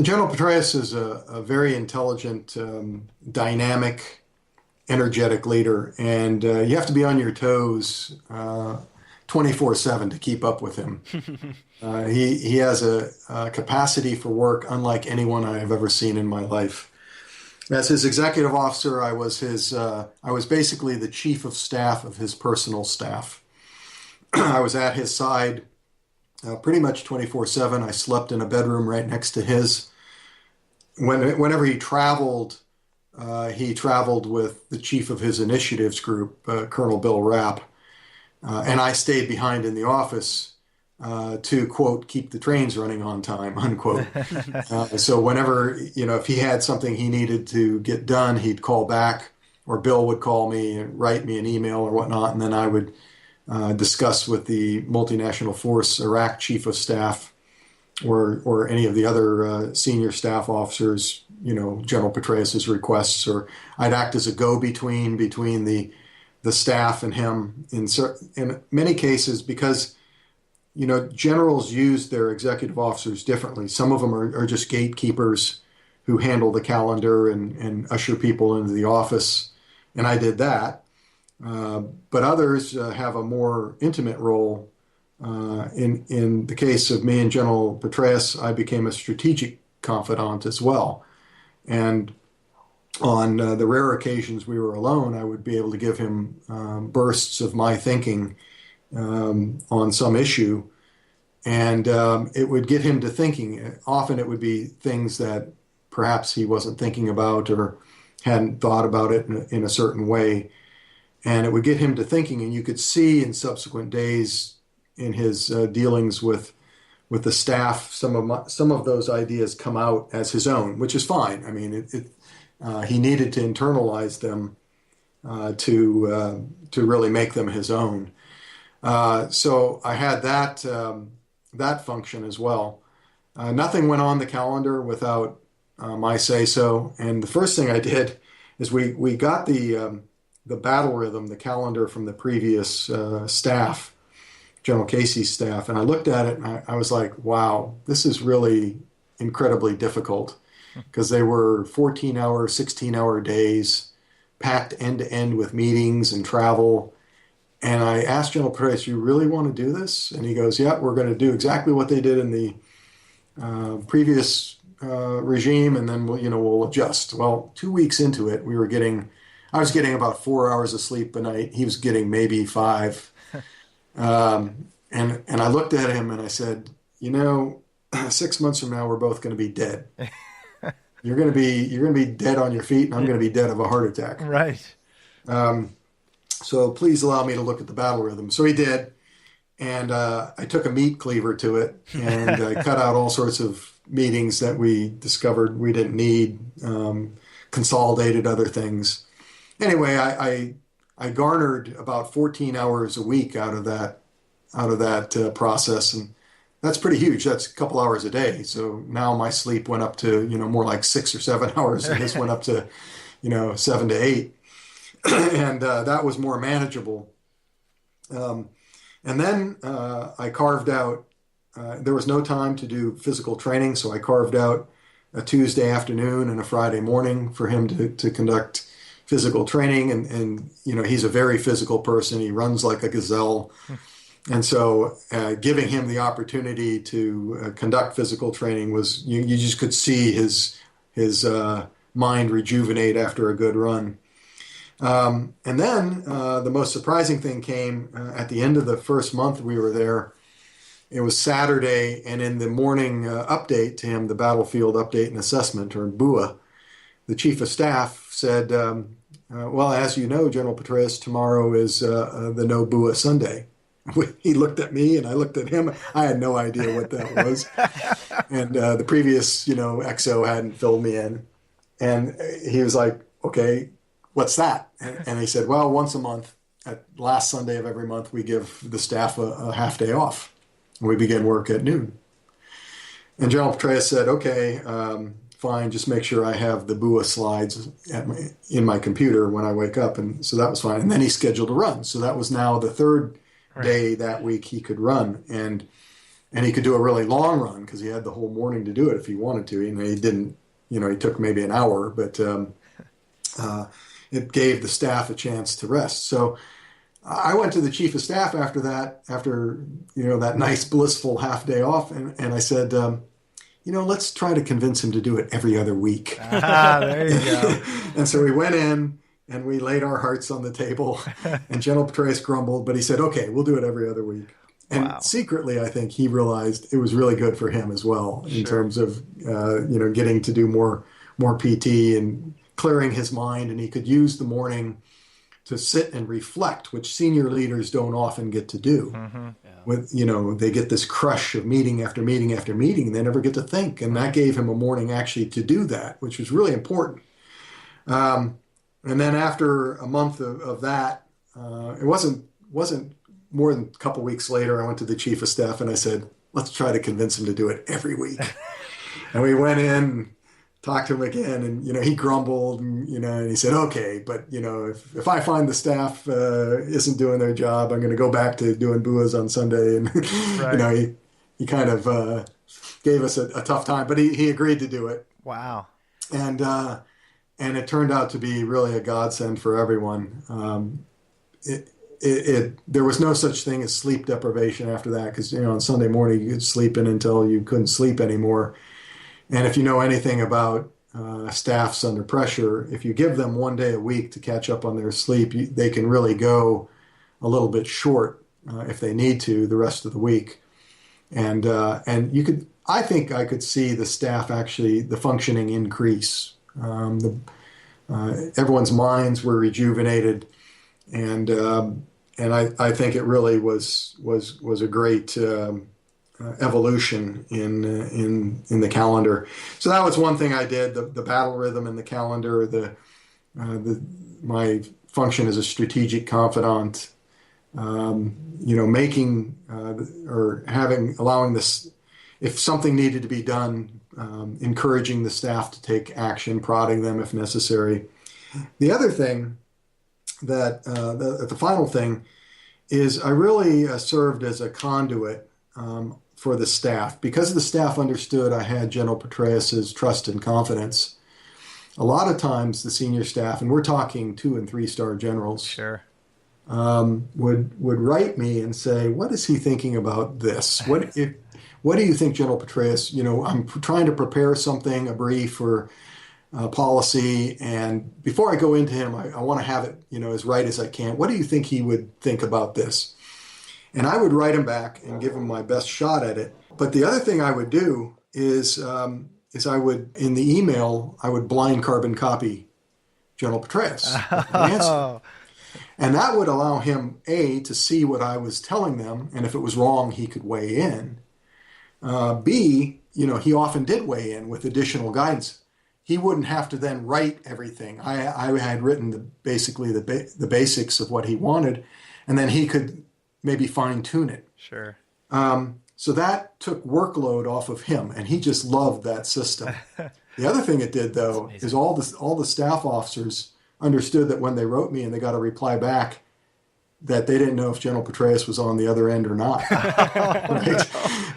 General Patraeus is a very intelligent, dynamic, energetic leader, and you have to be on your toes 24/7 to keep up with him. He has a capacity for work unlike anyone I have ever seen in my life. As his executive officer, I was basically the chief of staff of his personal staff. I was at his side pretty much 24/7. I slept in a bedroom right next to his. Whenever he traveled with the chief of his initiatives group, Colonel Bill Rapp, and I stayed behind in the office to, quote, keep the trains running on time, unquote. So whenever, if he had something he needed to get done, he'd call back, or Bill would call me and write me an email or whatnot, and then I would discuss with the multinational force Iraq chief of staff or any of the other senior staff officers, General Petraeus's requests, or I'd act as a go-between between the staff and him in many cases, because generals use their executive officers differently. Some of them are just gatekeepers who handle the calendar and usher people into the office, and I did that. But others have a more intimate role. In the case of me and General Petraeus, I became a strategic confidant as well. And on the rare occasions we were alone, I would be able to give him bursts of my thinking on some issue. And it would get him to thinking. Often it would be things that perhaps he wasn't thinking about or hadn't thought about it in a certain way. And it would get him to thinking, and you could see in subsequent days in his dealings with the staff, some of those ideas come out as his own, which is fine. I mean, he needed to internalize them to really make them his own. So I had that function as well. Nothing went on the calendar without my say so. And the first thing I did is we got the the battle rhythm, the calendar from the previous staff, General Casey's staff, and I looked at it and I was like, wow, this is really incredibly difficult, because they were 14-hour, 16-hour days, packed end to end with meetings and travel. And I asked General Petraeus, you really want to do this? And he goes, yeah, we're going to do exactly what they did in the previous regime, and then we'll adjust. Well, 2 weeks into it, I was getting about 4 hours of sleep a night. He was getting maybe 5. And I looked at him and I said, 6 months from now, we're both going to be dead. You're going to be dead on your feet, and I'm going to be dead of a heart attack. Right. So please allow me to look at the battle rhythm. So he did. And I took a meat cleaver to it, and I cut out all sorts of meetings that we discovered we didn't need, consolidated other things. Anyway, I garnered about 14 hours a week out of that process, and that's pretty huge. That's a couple hours a day. So now my sleep went up to more like 6 or 7 hours, and this went up to 7 to 8, and that was more manageable. And then I carved out, there was no time to do physical training, so I carved out a Tuesday afternoon and a Friday morning for him to conduct physical training. And he's a very physical person. He runs like a gazelle. And so giving him the opportunity to conduct physical training was, you just could see his mind rejuvenate after a good run. And then the most surprising thing came at the end of the first month we were there. It was Saturday, and in the morning update to him, the battlefield update and assessment, or BUA, the chief of staff said, well, as you know, General Patraeus, tomorrow is the No BUA Sunday. He looked at me and I looked at him. I had no idea what that was. And the previous, XO hadn't filled me in. And he was like, okay, what's that? And he said, well, once a month, at last Sunday of every month, we give the staff a half day off. And we begin work at noon. And General Petraeus said, okay, fine, just make sure I have the BUA slides in my computer when I wake up. And so that was fine. And then he scheduled a run. So that was now the third day that week he could run. And he could do a really long run because he had the whole morning to do it if he wanted to. And he didn't, he took maybe an hour, but it gave the staff a chance to rest. So I went to the chief of staff after that nice blissful half day off, and I said, let's try to convince him to do it every other week. There you go. And so we went in and we laid our hearts on the table, and General Petraeus grumbled, but he said, okay, we'll do it every other week. And secretly, I think he realized it was really good for him as well in terms of getting to do more PT and clearing his mind, and he could use the morning to sit and reflect, which senior leaders don't often get to do. Mm-hmm. With they get this crush of meeting after meeting after meeting, and they never get to think. And that gave him a morning actually to do that, which was really important. And then after a month of that, it wasn't more than a couple weeks later, I went to the chief of staff and I said, let's try to convince him to do it every week. And we went in, talked to him again, and he grumbled, and he said, okay, but if I find the staff isn't doing their job, I'm going to go back to doing BUAs on Sunday. And he kind of gave us a tough time, but he agreed to do it. Wow. And it turned out to be really a godsend for everyone. There was no such thing as sleep deprivation after that, because on Sunday morning you could sleep in until you couldn't sleep anymore. And if you know anything about staffs under pressure, if you give them 1 day a week to catch up on their sleep, they can really go a little bit short if they need to the rest of the week. And you could, I think I could see the staff actually, the functioning increase. Everyone's minds were rejuvenated, and I think it really was a great evolution in the calendar. So that was one thing I did: the battle rhythm in the calendar, my function as a strategic confidant, making or allowing this, if something needed to be done, encouraging the staff to take action, prodding them if necessary. The other thing that the final thing is I really served as a conduit for the staff. Because the staff understood I had General Petraeus's trust and confidence, a lot of times the senior staff, and we're talking 2- and 3-star generals, sure, would write me and say, "What is he thinking about this? What do you think, General Petraeus? I'm trying to prepare something, a brief or policy, and before I go into him, I want to have it, as right as I can. What do you think he would think about this?" And I would write him back and give him my best shot at it. But the other thing I would do is I would, in the email, I would blind carbon copy General Petraeus with my answer. And that would allow him, A, to see what I was telling them, and if it was wrong, he could weigh in. B, he often did weigh in with additional guidance. He wouldn't have to then write everything. I had written basically the basics of what he wanted, and then he could maybe fine-tune it. Sure. So that took workload off of him, and he just loved that system. The other thing it did, though, is all the staff officers understood that when they wrote me and they got a reply back, that they didn't know if General Petraeus was on the other end or not. Right?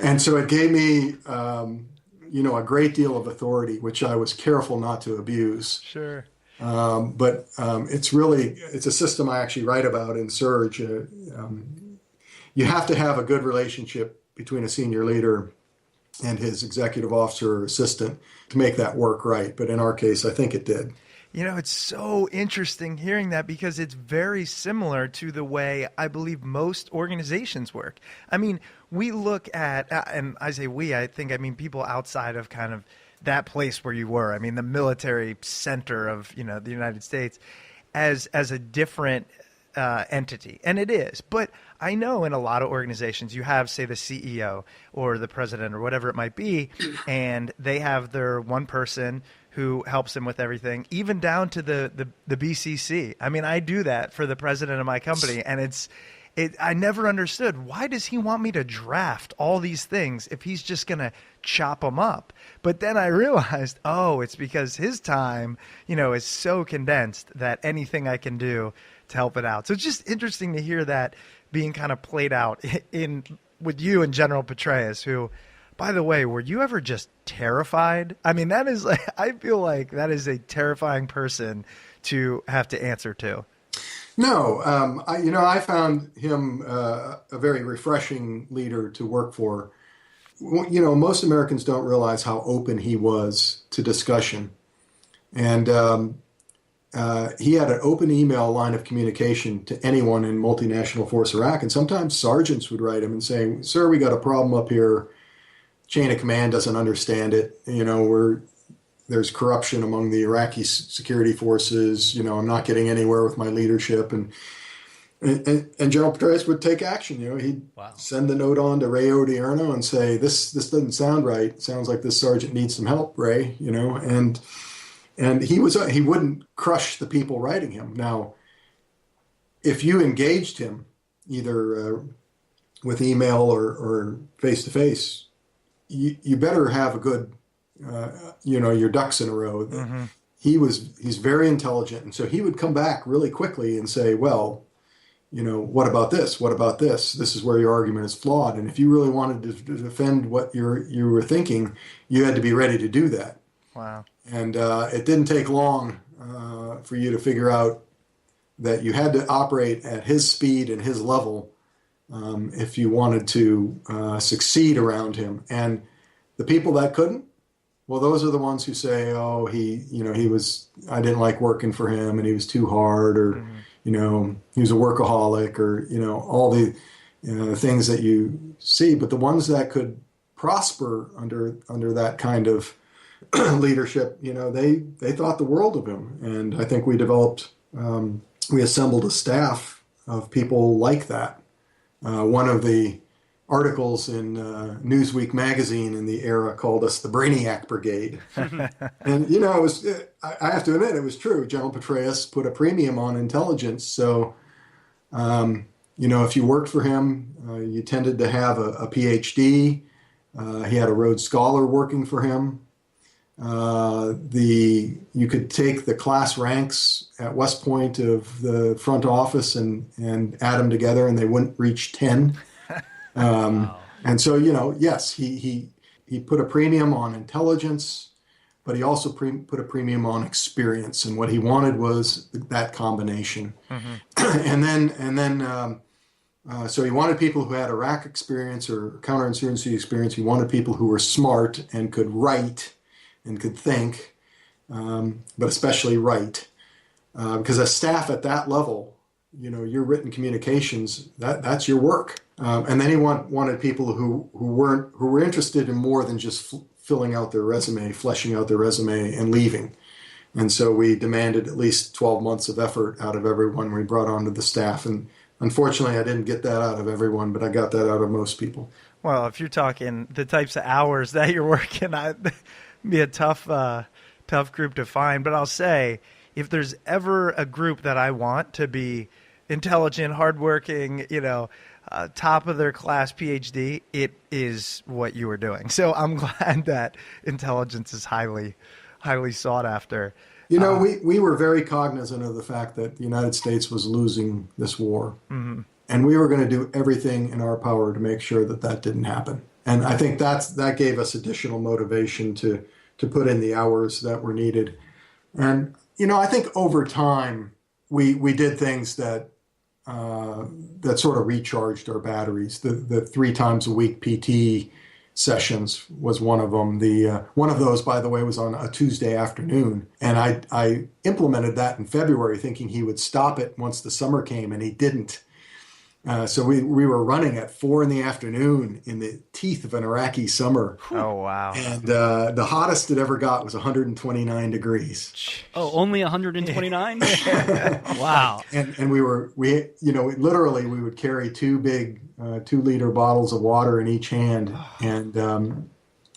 And so it gave me, a great deal of authority, which I was careful not to abuse. Sure. But it's a system I actually write about in Surge. You have to have a good relationship between a senior leader and his executive officer or assistant to make that work right. But in our case, I think it did. It's so interesting hearing that, because it's very similar to the way I believe most organizations work. I mean, we look at, and I say we, I mean people outside of kind of that place where you were. I mean, the military center of, the United States as a different entity. And it is. But I know in a lot of organizations you have, say, the CEO or the president or whatever it might be, and they have their one person who helps him with everything, even down to the BCC. I mean, I do that for the president of my company, and I never understood, why does he want me to draft all these things if he's just going to chop them up? But then I realized, it's because his time, is so condensed that anything I can do to help it out. So it's just interesting to hear that being kind of played out with you and General Petraeus, who, by the way, were you ever just terrified? I mean, I feel like that is a terrifying person to have to answer to. No, I found him a very refreshing leader to work for. Most Americans don't realize how open he was to discussion. And he had an open email line of communication to anyone in multinational force Iraq. And sometimes sergeants would write him and say, "Sir, we got a problem up here. Chain of command doesn't understand it. There's corruption among the Iraqi security forces. I'm not getting anywhere with my leadership." And General Petraeus would take action. He'd send the note on to Ray Odierno and say, this doesn't sound right. It sounds like this sergeant needs some help, Ray. And he wouldn't crush the people writing him. Now, if you engaged him either with email or face to face, you better have a good, your ducks in a row. Mm-hmm. He's very intelligent. And so he would come back really quickly and say, well, what about this? What about this? This is where your argument is flawed. And if you really wanted to defend what you were thinking, you had to be ready to do that. Wow. And it didn't take long for you to figure out that you had to operate at his speed and his level if you wanted to succeed around him. And the people that couldn't, well, those are the ones who say, "Oh, I didn't like working for him, and he was too hard," or he was a workaholic, or all the things that you see. But the ones that could prosper under that kind of leadership, they thought the world of him. And I think we assembled a staff of people like that. One of the articles in Newsweek magazine in the era called us the Brainiac Brigade. And, I have to admit, it was true. General Petraeus put a premium on intelligence. So, if you worked for him, you tended to have a PhD. He had a Rhodes Scholar working for him. You could take the class ranks at West Point of the front office and add them together, and they wouldn't reach 10. Wow. And so, yes, he put a premium on intelligence, but he also put a premium on experience, and what he wanted was that combination. Mm-hmm. So he wanted people who had Iraq experience or counterinsurgency experience. He wanted people who were smart and could write and could think, but especially write, because as staff at that level, your written communications, that's your work. And then he wanted people who were interested in more than just filling out their resume, fleshing out their resume, and leaving. And so we demanded at least 12 months of effort out of everyone we brought onto the staff. And unfortunately, I didn't get that out of everyone, but I got that out of most people. Well, if you're talking the types of hours that you're working, it'd be a tough group to find. But I'll say, if there's ever a group that I want to be intelligent, hardworking, top of their class PhD, it is what you were doing. So I'm glad that intelligence is highly, highly sought after. We were very cognizant of the fact that the United States was losing this war. Mm-hmm. And we were going to do everything in our power to make sure that didn't happen. And I think that gave us additional motivation to put in the hours that were needed. And, I think over time, we did things that sort of recharged our batteries. The 3 times a week PT sessions was one of them. One of those, by the way, was on a Tuesday afternoon. And I implemented that in February thinking he would stop it once the summer came, and he didn't. So we were running at 4 p.m. in the teeth of an Iraqi summer. Oh, wow. And the hottest it ever got was 129 degrees. Oh, only 129? Wow. And we literally we would carry 2 big 2-liter bottles of water in each hand, and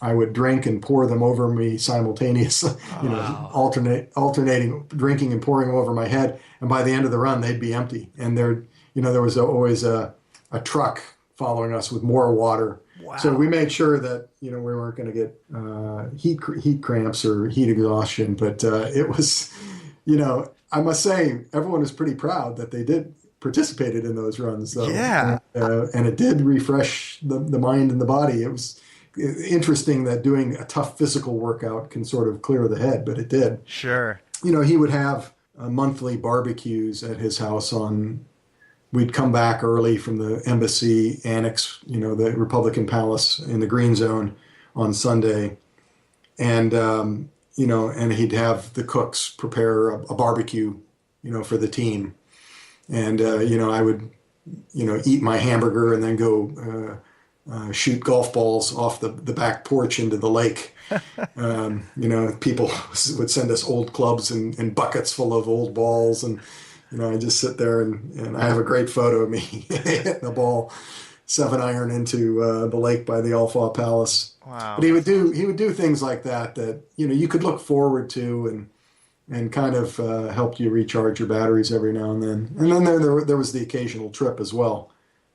I would drink and pour them over me simultaneously, Wow. alternating drinking and pouring them over my head. And by the end of the run, they'd be empty. And there was always a truck following us with more water. Wow. So we made sure that, we weren't going to get heat cramps or heat exhaustion. But it was, I must say, everyone was pretty proud that they participated in those runs. Though. Yeah. And it did refresh the mind and the body. It was interesting that doing a tough physical workout can sort of clear the head, but it did. Sure. He would have monthly barbecues at his house we'd come back early from the embassy annex, the Republican Palace in the Green Zone on Sunday. And, and he'd have the cooks prepare a barbecue, for the team. And, I would, eat my hamburger and then go shoot golf balls off the back porch into the lake. People would send us old clubs and buckets full of old balls, and I just sit there and I have a great photo of me hitting the ball 7-iron into the lake by the Alfa Palace. Wow. But he would do things like that you could look forward to and kind of helped you recharge your batteries every now and then. And then there was the occasional trip as well.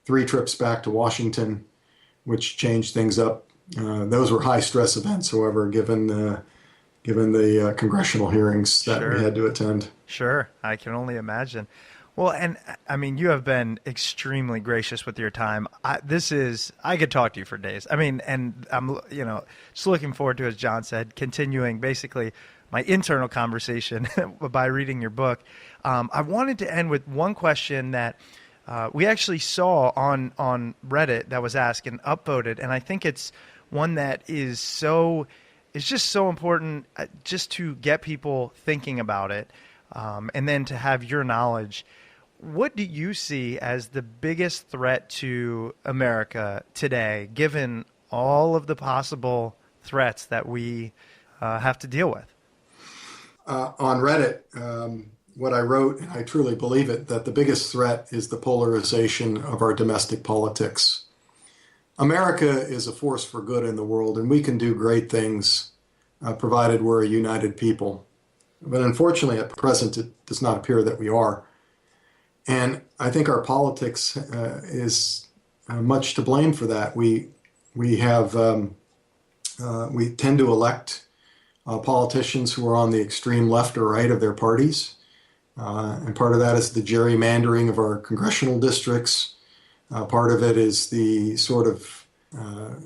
3 trips back to Washington, which changed things up. Those were high stress events, however, given the congressional hearings that we had to attend. Sure, I can only imagine. Well, and I mean, you have been extremely gracious with your time. I could talk to you for days. I mean, and I'm, just looking forward to, as John said, continuing basically my internal conversation by reading your book. I wanted to end with one question that we actually saw on Reddit that was asked and upvoted, and I think it's one that is just so important just to get people thinking about it, and then to have your knowledge. What do you see as the biggest threat to America today, given all of the possible threats that we have to deal with? On Reddit, what I wrote, and I truly believe it, that the biggest threat is the polarization of our domestic politics. America is a force for good in the world, and we can do great things provided we're a united people. But unfortunately, at present, it does not appear that we are. And I think our politics is much to blame for that. We tend to elect politicians who are on the extreme left or right of their parties. And part of that is the gerrymandering of our congressional districts. Part of it is the sort of,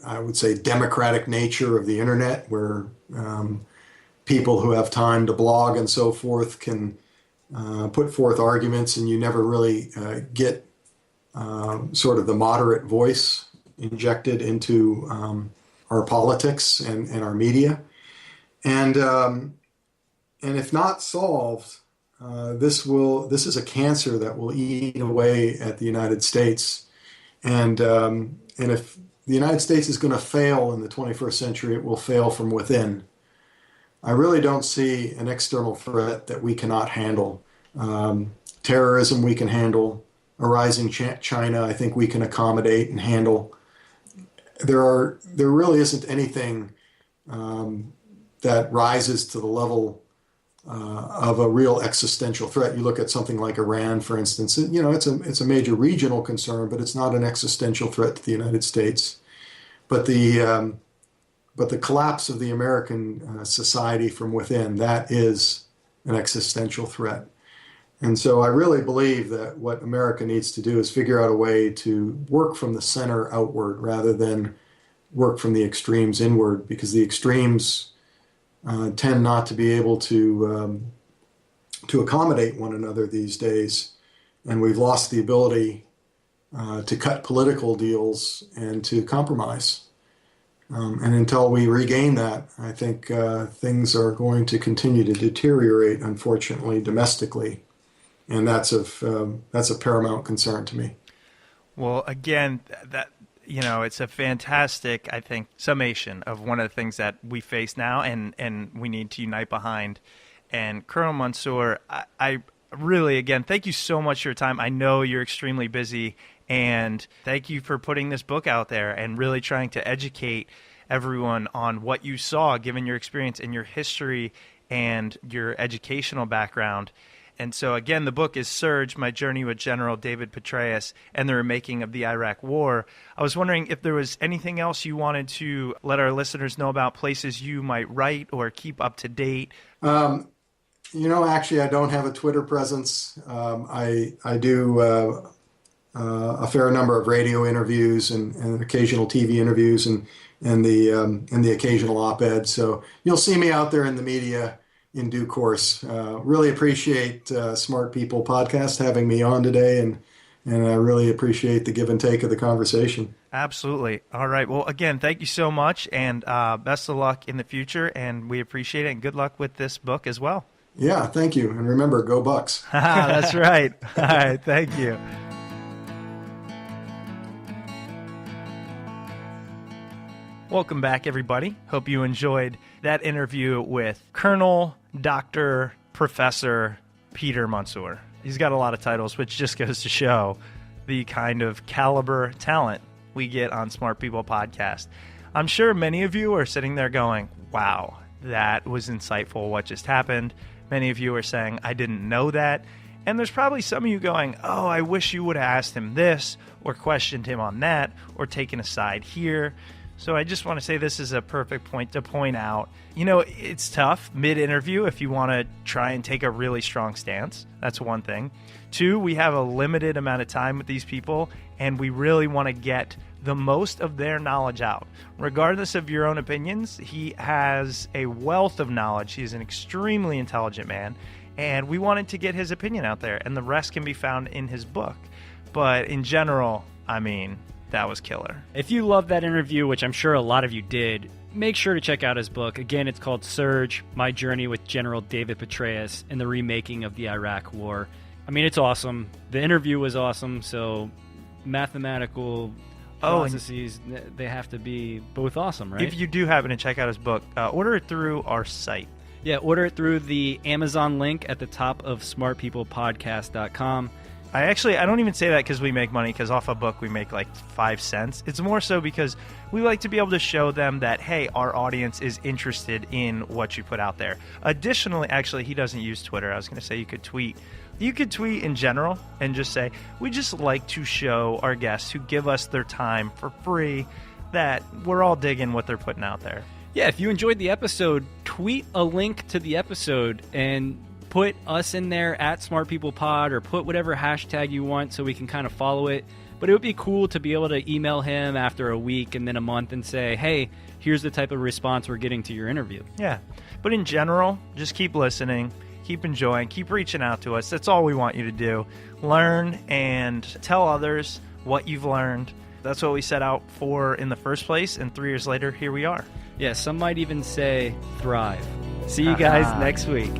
I would say, democratic nature of the internet, where people who have time to blog and so forth can put forth arguments, and you never really get sort of the moderate voice injected into our politics and our media. And if not solved, this is a cancer that will eat away at the United States. And if the United States is going to fail in the 21st century, it will fail from within. I really don't see an external threat that we cannot handle. Terrorism we can handle. A rising China, I think we can accommodate and handle. There really isn't anything that rises to the level of a real existential threat. You look at something like Iran, for instance. It's a major regional concern, but it's not an existential threat to the United States. But the collapse of the American society from within, that is an existential threat. And so I really believe that what America needs to do is figure out a way to work from the center outward rather than work from the extremes inward, because the extremes tend not to be able to accommodate one another these days. And we've lost the ability to cut political deals and to compromise. And until we regain that, I think things are going to continue to deteriorate, unfortunately, domestically. And that's a paramount concern to me. Well, again, it's a fantastic, I think, summation of one of the things that we face now and we need to unite behind. And Colonel Mansoor, I really, again, thank you so much for your time. I know you're extremely busy, and thank you for putting this book out there and really trying to educate everyone on what you saw, given your experience and your history and your educational background. And so, again, the book is Surge, My Journey with General David Petraeus and the Remaking of the Iraq War. I was wondering if there was anything else you wanted to let our listeners know about, places you might write or keep up to date. Actually, I don't have a Twitter presence. I do a fair number of radio interviews and occasional TV interviews and the occasional op-ed. So you'll see me out there in the media in due course. Really appreciate Smart People Podcast having me on today, and I really appreciate the give and take of the conversation. Absolutely. All right. Well, again, thank you so much, and best of luck in the future, and we appreciate it, and good luck with this book as well. Yeah, thank you. And remember, go Bucks. That's right. All right, thank you. Welcome back, everybody. Hope you enjoyed that interview with Colonel, Dr., Professor Peter Mansoor. He's got a lot of titles, which just goes to show the kind of caliber talent we get on Smart People Podcast. I'm sure many of you are sitting there going, wow, that was insightful what just happened. Many of you are saying, I didn't know that. And there's probably some of you going, oh, I wish you would have asked him this or questioned him on that or taken a side here. So I just want to say this is a perfect point to point out. It's tough mid-interview if you want to try and take a really strong stance. That's one thing. Two, we have a limited amount of time with these people, and we really want to get the most of their knowledge out. Regardless of your own opinions, he has a wealth of knowledge. He's an extremely intelligent man, and we wanted to get his opinion out there, and the rest can be found in his book. But in general, that was killer. If you loved that interview, which I'm sure a lot of you did, make sure to check out his book. Again, it's called Surge, My Journey with General David Petraeus and the Remaking of the Iraq War. It's awesome. The interview was awesome, so mathematical processes, they have to be both awesome, right? If you do happen to check out his book, order it through our site. Yeah, order it through the Amazon link at the top of smartpeoplepodcast.com. I don't even say that because we make money, because off a book we make like 5 cents. It's more so because we like to be able to show them that, hey, our audience is interested in what you put out there. Additionally, actually, he doesn't use Twitter. I was going to say you could tweet. You could tweet in general and just say, we just like to show our guests who give us their time for free that we're all digging what they're putting out there. Yeah, if you enjoyed the episode, tweet a link to the episode and put us in there at Smart People Pod, or put whatever hashtag you want so we can kind of follow it. But it would be cool to be able to email him after a week and then a month and say, hey, here's the type of response we're getting to your interview. Yeah. But in general, just keep listening, keep enjoying, keep reaching out to us. That's all we want you to do. Learn and tell others what you've learned. That's what we set out for in the first place, and 3 years later, here we are. Yeah, some might even say thrive. See you guys next week.